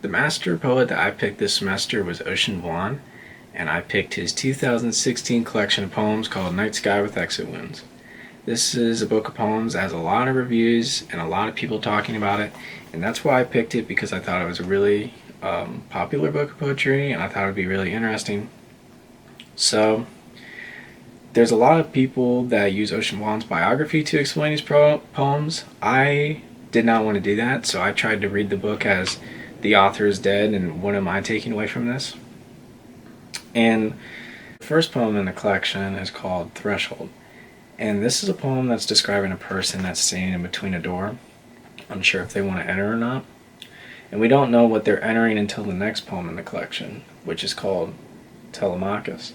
The master poet that I picked this semester was Ocean Vuong, and I picked his 2016 collection of poems called Night Sky with Exit Wounds. This is a book of poems that has a lot of reviews and a lot of people talking about it, and that's why I picked it, because I thought it was a really popular book of poetry and I thought it would be really interesting. So, there's a lot of people that use Ocean Vuong's biography to explain his poems. I did not want to do that, so I tried to read the book as the author is dead and what am I taking away from this? And the first poem in the collection is called Threshold. And this is a poem that's describing a person that's standing in between a door, unsure if they want to enter or not. And we don't know what they're entering until the next poem in the collection, which is called Telemachus.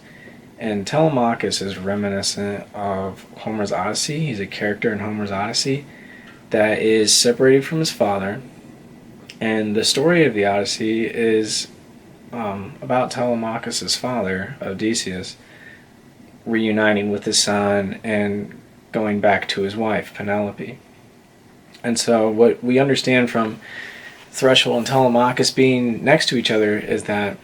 And Telemachus is reminiscent of Homer's Odyssey. He's a character in Homer's Odyssey that is separated from his father. And the story of the Odyssey is about Telemachus' father, Odysseus, reuniting with his son and going back to his wife, Penelope. And so what we understand from Threshold and Telemachus being next to each other is that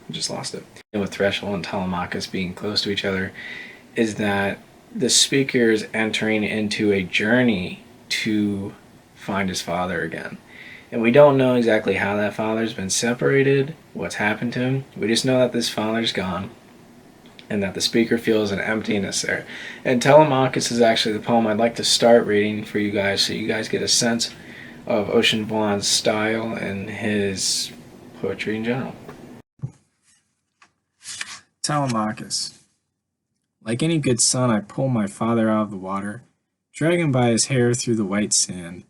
I just lost it. And with Threshold and Telemachus being close to each other is that the speaker is entering into a journey to find his father again. And we don't know exactly how that father's been separated, what's happened to him. We just know that this father's gone and that the speaker feels an emptiness there. And Telemachus is actually the poem I'd like to start reading for you guys so you guys get a sense of Ocean Vuong's style and his poetry in general. Telemachus. Like any good son, I pull my father out of the water, drag him by his hair through the white sand,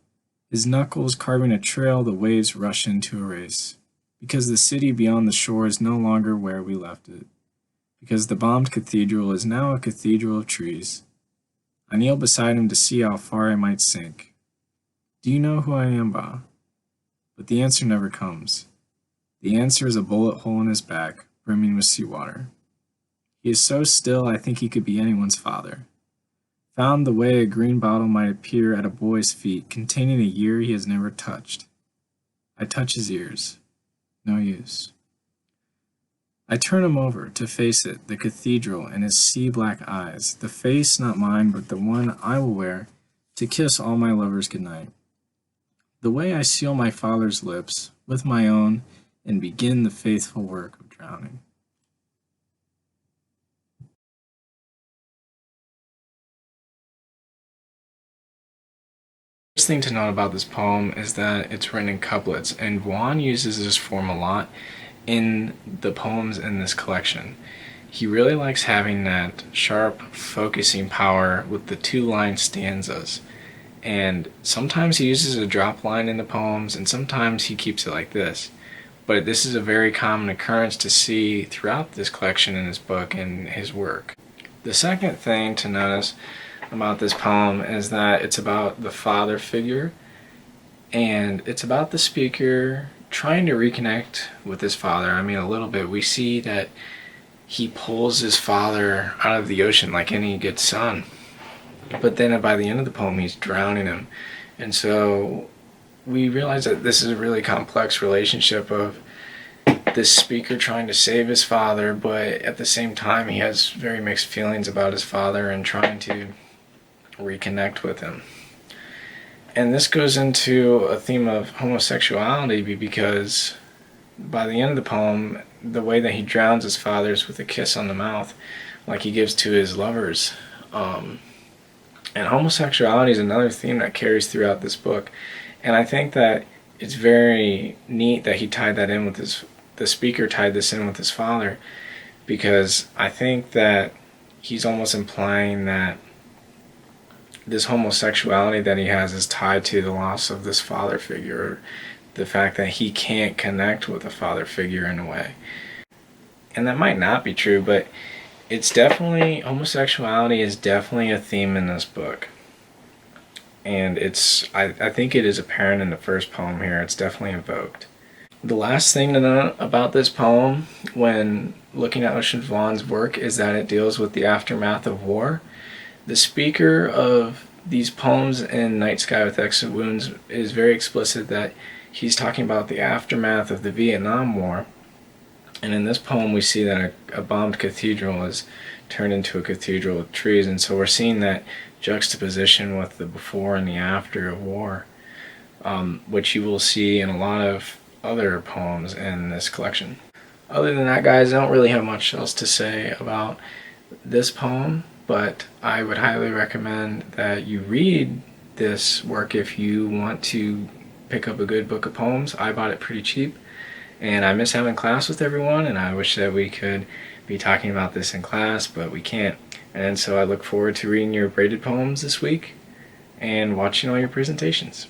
his knuckles carving a trail the waves rush in to erase, because the city beyond the shore is no longer where we left it, because the bombed cathedral is now a cathedral of trees. I kneel beside him to see how far I might sink. Do you know who I am, Ba? But the answer never comes. The answer is a bullet hole in his back, brimming with seawater. He is so still I think he could be anyone's father. Found the way a green bottle might appear at a boy's feet, containing a year he has never touched. I touch his ears. No use. I turn him over, to face it, the cathedral and his sea-black eyes, the face not mine but the one I will wear, to kiss all my lovers goodnight. The way I seal my father's lips, with my own, and begin the faithful work of drowning. First thing to note about this poem is that it's written in couplets, and Vuong uses this form a lot in the poems in this collection. He really likes having that sharp focusing power with the two-line stanzas, and sometimes he uses a drop line in the poems and sometimes he keeps it like this. But this is a very common occurrence to see throughout this collection in his book and his work. The second thing to notice about this poem is that it's about the father figure, and it's about the speaker trying to reconnect with his father. I mean, a little bit. We see that he pulls his father out of the ocean like any good son, but then by the end of the poem he's drowning him. And so we realize that this is a really complex relationship of this speaker trying to save his father, but at the same time he has very mixed feelings about his father and trying to reconnect with him. And this goes into a theme of homosexuality, because by the end of the poem, the way that he drowns his father is with a kiss on the mouth, like he gives to his lovers. And homosexuality is another theme that carries throughout this book. And I think that it's very neat that he tied that in with the speaker tied this in with his father, because I think that he's almost implying that this homosexuality that he has is tied to the loss of this father figure, or the fact that he can't connect with a father figure in a way. And that might not be true, but it's definitely, homosexuality is definitely a theme in this book. And I think it is apparent in the first poem here. It's definitely invoked. The last thing to note about this poem when looking at Ocean Vuong's work is that it deals with the aftermath of war. The speaker of these poems in Night Sky with Exit Wounds is very explicit that he's talking about the aftermath of the Vietnam War. And in this poem, we see that a bombed cathedral is turned into a cathedral with trees, and so we're seeing that juxtaposition with the before and the after of war, which you will see in a lot of other poems in this collection. Other than that, guys, I don't really have much else to say about this poem, but I would highly recommend that you read this work if you want to pick up a good book of poems. I bought it pretty cheap, and I miss having class with everyone, and I wish that we could be talking about this in class, but we can't. And so I look forward to reading your graded poems this week and watching all your presentations.